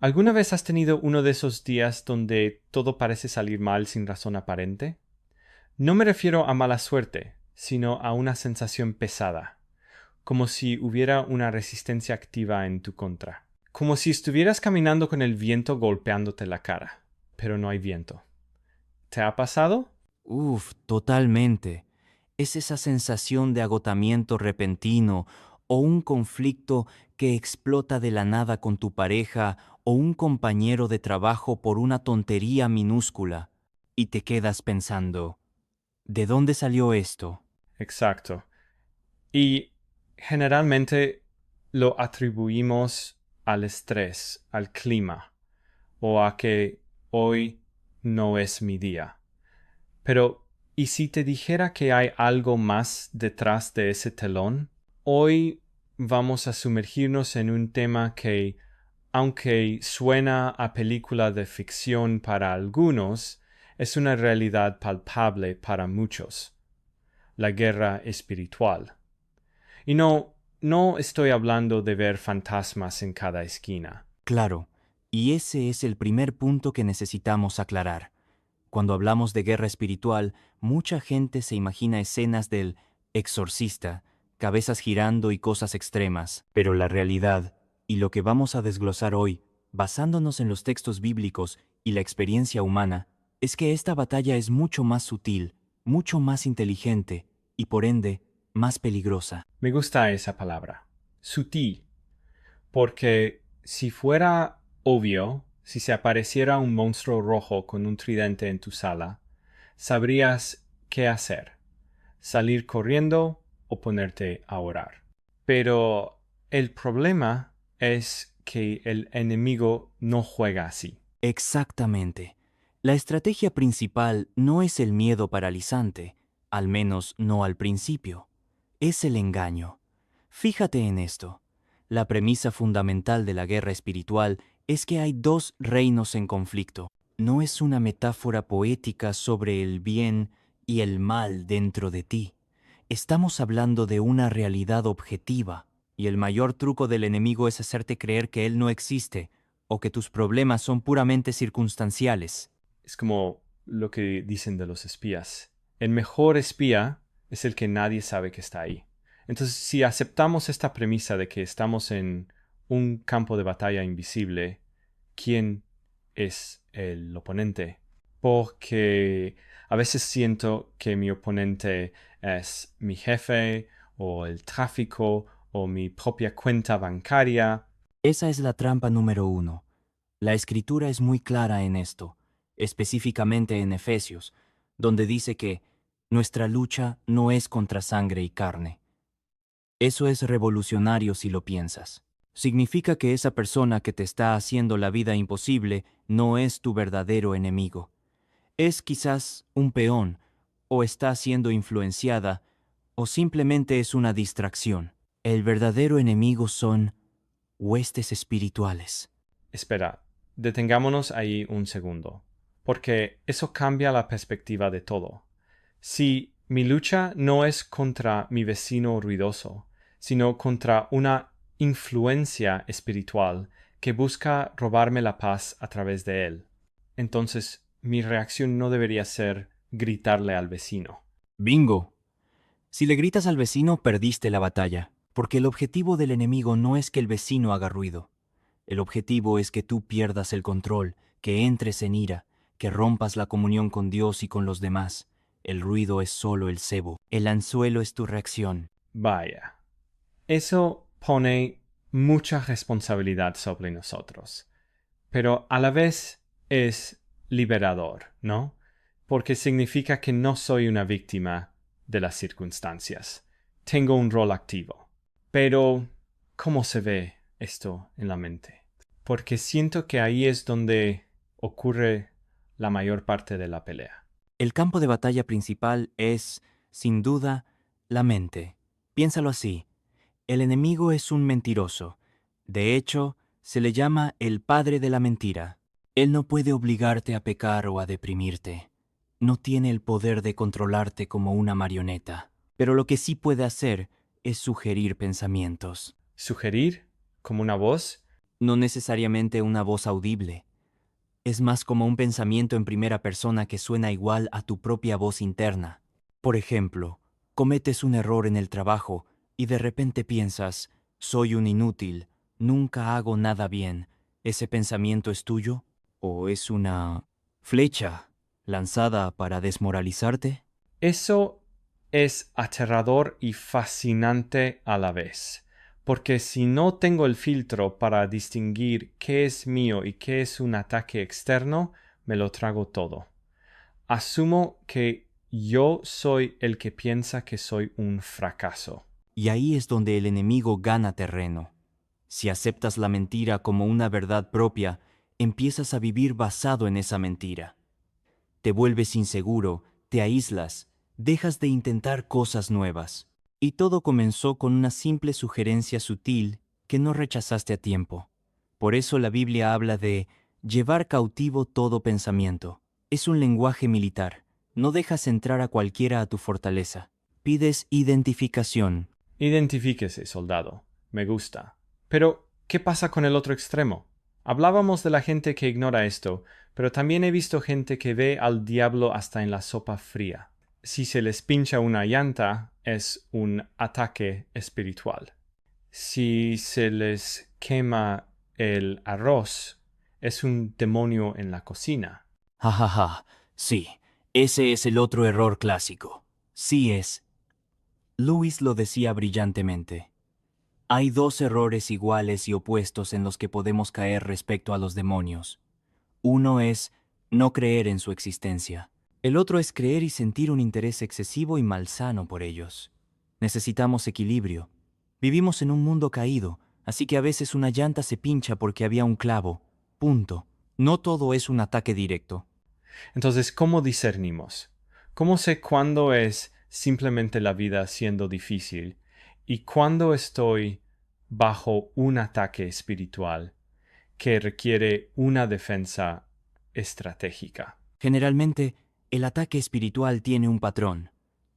¿Alguna vez has tenido uno de esos días donde todo parece salir mal sin razón aparente? No me refiero a mala suerte, sino a una sensación pesada, como si hubiera una resistencia activa en tu contra. Como si estuvieras caminando con el viento golpeándote la cara, pero no hay viento. ¿Te ha pasado? Uf, totalmente. Es esa sensación de agotamiento repentino o un conflicto que explota de la nada con tu pareja o un compañero de trabajo por una tontería minúscula y te quedas pensando, ¿de dónde salió esto? Exacto. Y generalmente lo atribuimos al estrés, al clima, o a que hoy no es mi día. Pero, ¿y si te dijera que hay algo más detrás de ese telón? Hoy vamos a sumergirnos en un tema que, aunque suena a película de ficción para algunos, es una realidad palpable para muchos: la guerra espiritual. Y no estoy hablando de ver fantasmas en cada esquina. Claro, y ese es el primer punto que necesitamos aclarar. Cuando hablamos de guerra espiritual, mucha gente se imagina escenas del exorcista, cabezas girando y cosas extremas, pero la realidad, y lo que vamos a desglosar hoy, basándonos en los textos bíblicos y la experiencia humana, es que esta batalla es mucho más sutil, mucho más inteligente y por ende más peligrosa. Me gusta esa palabra, sutil, porque si fuera obvio, si se apareciera un monstruo rojo con un tridente en tu sala, sabrías qué hacer: salir corriendo o ponerte a orar. Pero el problema es que el enemigo no juega así. Exactamente. La estrategia principal no es el miedo paralizante, al menos no al principio. Es el engaño. Fíjate en esto. La premisa fundamental de la guerra espiritual es que hay dos reinos en conflicto. No es una metáfora poética sobre el bien y el mal dentro de ti. Estamos hablando de una realidad objetiva, y el mayor truco del enemigo es hacerte creer que él no existe o que tus problemas son puramente circunstanciales. Es como lo que dicen de los espías: el mejor espía es el que nadie sabe que está ahí. Entonces, si aceptamos esta premisa de que estamos en un campo de batalla invisible, ¿quién es el oponente? Porque a veces siento que mi oponente es mi jefe, o el tráfico, o mi propia cuenta bancaria. Esa es la trampa número uno. La escritura es muy clara en esto, específicamente en Efesios, donde dice que nuestra lucha no es contra sangre y carne. Eso es revolucionario si lo piensas. Significa que esa persona que te está haciendo la vida imposible no es tu verdadero enemigo. Es quizás un peón, o está siendo influenciada, o simplemente es una distracción. El verdadero enemigo son huestes espirituales. Espera, detengámonos ahí un segundo, porque eso cambia la perspectiva de todo. Si mi lucha no es contra mi vecino ruidoso, sino contra una influencia espiritual que busca robarme la paz a través de él, entonces mi reacción no debería ser gritarle al vecino. Bingo. Si le gritas al vecino, perdiste la batalla, porque el objetivo del enemigo no es que el vecino haga ruido. El objetivo es que tú pierdas el control, que entres en ira, que rompas la comunión con Dios y con los demás. El ruido es solo el cebo. El anzuelo es tu reacción. Vaya, eso pone mucha responsabilidad sobre nosotros, pero a la vez es liberador, ¿no? Porque significa que no soy una víctima de las circunstancias. Tengo un rol activo. Pero, ¿cómo se ve esto en la mente? Porque siento que ahí es donde ocurre la mayor parte de la pelea. El campo de batalla principal es, sin duda, la mente. Piénsalo así. El enemigo es un mentiroso. De hecho, se le llama el padre de la mentira. Él no puede obligarte a pecar o a deprimirte. No tiene el poder de controlarte como una marioneta. Pero lo que sí puede hacer es sugerir pensamientos. Sugerir, como una voz. no necesariamente una voz audible. Es más como un pensamiento en primera persona que suena igual a tu propia voz interna. Por ejemplo, cometes un error en el trabajo y de repente piensas, soy un inútil, nunca hago nada bien. ¿Ese pensamiento es tuyo? ¿O es una flecha lanzada para desmoralizarte? Eso es aterrador y fascinante a la vez, porque si no tengo el filtro para distinguir qué es mío y qué es un ataque externo, me lo trago todo. Asumo que yo soy el que piensa que soy un fracaso. Y ahí es donde el enemigo gana terreno. Si aceptas la mentira como una verdad propia, empiezas a vivir basado en esa mentira. Te vuelves inseguro, te aíslas, dejas de intentar cosas nuevas. Y todo comenzó con una simple sugerencia sutil que no rechazaste a tiempo. Por eso la Biblia habla de llevar cautivo todo pensamiento. Es un lenguaje militar. No dejas entrar a cualquiera a tu fortaleza. Pides identificación. Identifíquese, soldado. Me gusta. Pero, ¿qué pasa con el otro extremo? Hablábamos de la gente que ignora esto, pero también he visto gente que ve al diablo hasta en la sopa fría. Si se les pincha una llanta, es un ataque espiritual. Si se les quema el arroz, es un demonio en la cocina. Ja, ja, ja. Sí, ese es el otro error clásico. Sí es. Lewis lo decía brillantemente. Hay dos errores iguales y opuestos en los que podemos caer respecto a los demonios. Uno es no creer en su existencia. El otro es creer y sentir un interés excesivo y malsano por ellos. Necesitamos equilibrio. Vivimos en un mundo caído, así que a veces una llanta se pincha porque había un clavo. Punto. No todo es un ataque directo. Entonces, ¿cómo discernimos? ¿Cómo sé cuándo es simplemente la vida siendo difícil y cuándo estoy bajo un ataque espiritual que requiere una defensa estratégica? Generalmente, el ataque espiritual tiene un patrón.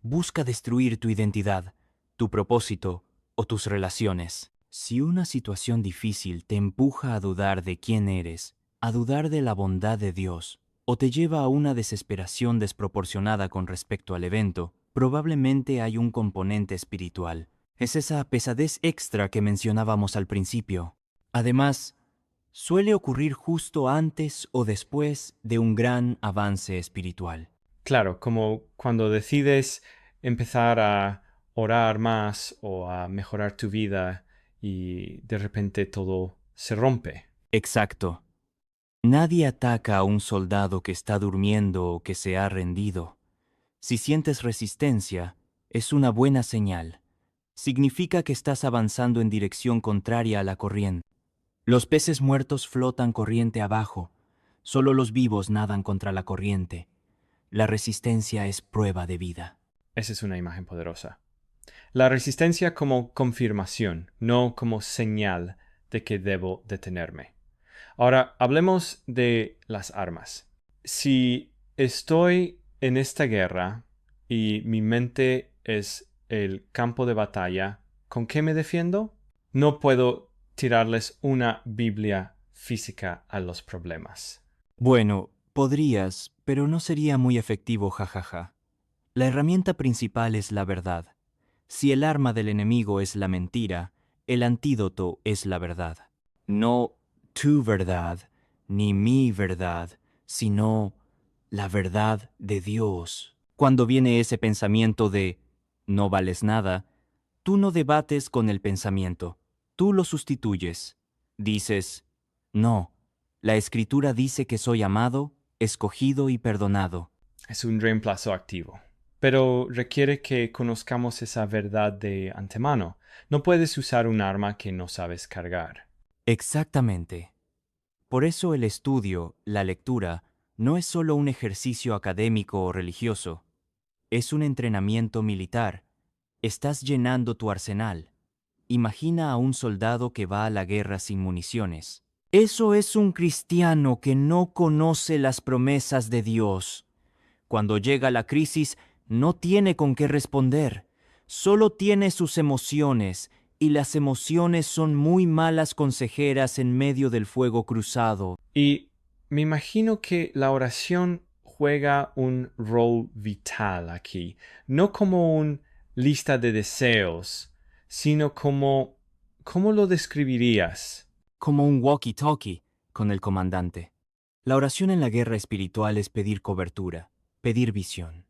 Busca destruir tu identidad, tu propósito o tus relaciones. Si una situación difícil te empuja a dudar de quién eres, a dudar de la bondad de Dios, o te lleva a una desesperación desproporcionada con respecto al evento, probablemente hay un componente espiritual. Es esa pesadez extra que mencionábamos al principio. Además, suele ocurrir justo antes o después de un gran avance espiritual. Claro, como cuando decides empezar a orar más o a mejorar tu vida y de repente todo se rompe. Exacto. Nadie ataca a un soldado que está durmiendo o que se ha rendido. Si sientes resistencia, es una buena señal. Significa que estás avanzando en dirección contraria a la corriente. Los peces muertos flotan corriente abajo. Solo los vivos nadan contra la corriente. La resistencia es prueba de vida. Esa es una imagen poderosa. La resistencia como confirmación, no como señal de que debo detenerme. Ahora, hablemos de las armas. Si estoy en esta guerra y mi mente es el campo de batalla, ¿con qué me defiendo? No puedo tirarles una Biblia física a los problemas. Bueno, podrías, pero no sería muy efectivo, jajaja. La herramienta principal es la verdad. Si el arma del enemigo es la mentira, el antídoto es la verdad. No tu verdad, ni mi verdad, sino la verdad de Dios. Cuando viene ese pensamiento de no vales nada, tú no debates con el pensamiento, tú lo sustituyes. Dices, no, la Escritura dice que soy amado, escogido y perdonado. Es un reemplazo activo. Pero requiere que conozcamos esa verdad de antemano. No puedes usar un arma que no sabes cargar. Exactamente. Por eso el estudio, la lectura, no es solo un ejercicio académico o religioso, es un entrenamiento militar. Estás llenando tu arsenal. Imagina a un soldado que va a la guerra sin municiones. Eso es un cristiano que no conoce las promesas de Dios. Cuando llega la crisis, no tiene con qué responder. Solo tiene sus emociones, Y las emociones son muy malas consejeras en medio del fuego cruzado. Y me imagino que la oración juega un rol vital aquí, no como una lista de deseos, sino como... ¿Cómo lo describirías? Como un walkie-talkie con el comandante. La oración en la guerra espiritual es pedir cobertura, pedir visión.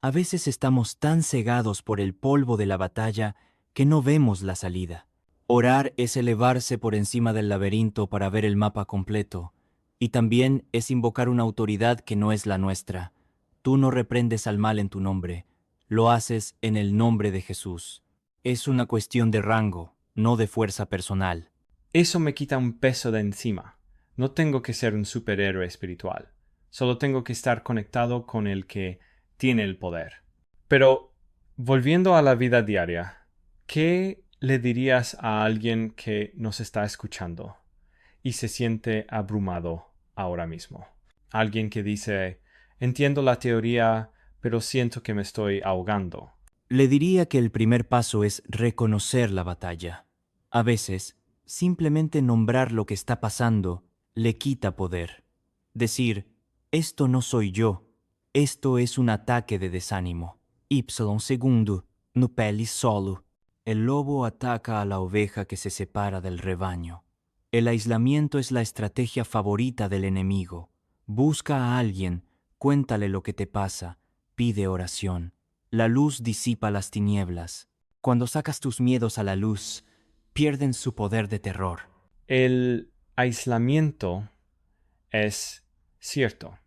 A veces estamos tan cegados por el polvo de la batalla que no vemos la salida. Orar es elevarse por encima del laberinto para ver el mapa completo, y también es invocar una autoridad que no es la nuestra. Tú no reprendes al mal en tu nombre, lo haces en el nombre de Jesús. Es una cuestión de rango, no de fuerza personal. Eso me quita un peso de encima. No tengo que ser un superhéroe espiritual. Solo tengo que estar conectado con el que tiene el poder. Pero, volviendo a la vida diaria, ¿qué le dirías a alguien que nos está escuchando y se siente abrumado ahora mismo? Alguien que dice, entiendo la teoría, pero siento que me estoy ahogando. Le diría que el primer paso es reconocer la batalla. A veces, simplemente nombrar lo que está pasando le quita poder. Decir, esto no soy yo, esto es un ataque de desánimo. Ipsilon segundo, nupelis solo. El lobo ataca a la oveja que se separa del rebaño. El aislamiento es la estrategia favorita del enemigo. Busca a alguien, cuéntale lo que te pasa, pide oración. La luz disipa las tinieblas. Cuando sacas tus miedos a la luz, pierden su poder de terror. El aislamiento es cierto.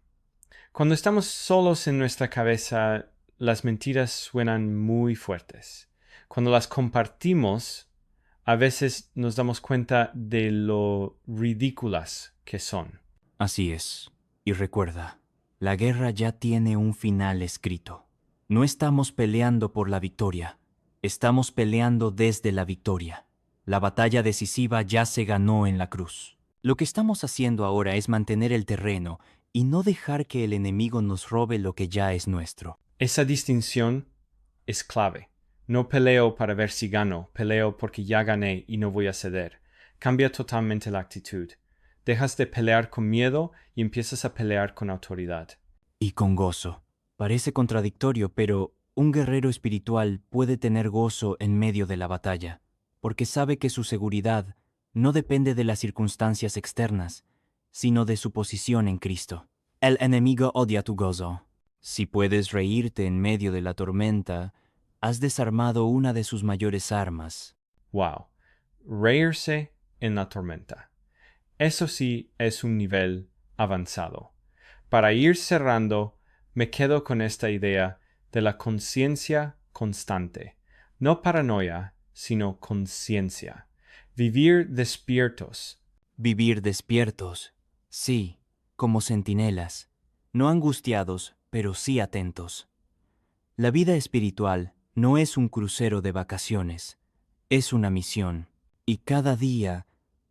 Cuando estamos solos en nuestra cabeza, las mentiras suenan muy fuertes. Cuando las compartimos, a veces nos damos cuenta de lo ridículas que son. Así es. Y recuerda, la guerra ya tiene un final escrito. No estamos peleando por la victoria, estamos peleando desde la victoria. La batalla decisiva ya se ganó en la cruz. Lo que estamos haciendo ahora es mantener el terreno y no dejar que el enemigo nos robe lo que ya es nuestro. Esa distinción es clave. No peleo para ver si gano, peleo porque ya gané y no voy a ceder. Cambia totalmente la actitud. Dejas de pelear con miedo y empiezas a pelear con autoridad. Y con gozo. Parece contradictorio, pero un guerrero espiritual puede tener gozo en medio de la batalla, porque sabe que su seguridad no depende de las circunstancias externas, sino de su posición en Cristo. El enemigo odia tu gozo. Si puedes reírte en medio de la tormenta, has desarmado una de sus mayores armas. Wow. Reírse en la tormenta. Eso sí es un nivel avanzado. Para ir cerrando, me quedo con esta idea de la conciencia constante. No paranoia, sino conciencia. Vivir despiertos. Vivir despiertos, sí, como centinelas, no angustiados, pero sí atentos. La vida espiritual no es un crucero de vacaciones, es una misión, y cada día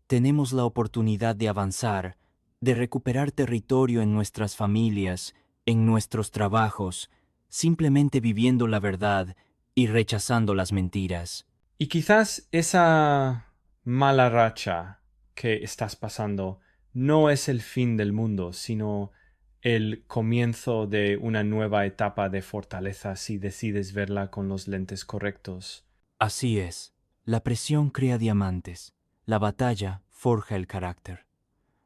tenemos la oportunidad de avanzar, de recuperar territorio en nuestras familias, en nuestros trabajos, simplemente viviendo la verdad y rechazando las mentiras. Y quizás esa mala racha que estás pasando no es el fin del mundo, sino el comienzo de una nueva etapa de fortaleza si decides verla con los lentes correctos. Así es, la presión crea diamantes, la batalla forja el carácter.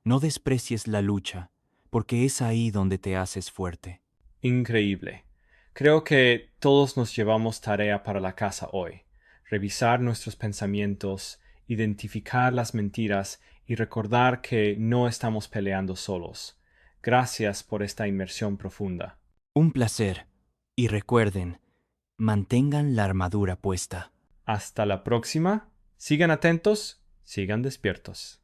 No desprecies la lucha, porque es ahí donde te haces fuerte. Increíble. Creo que todos nos llevamos tarea para la casa hoy. Revisar nuestros pensamientos, identificar las mentiras y recordar que no estamos peleando solos. Gracias por esta inmersión profunda. Un placer, y recuerden, mantengan la armadura puesta. Hasta la próxima. Sigan atentos, sigan despiertos.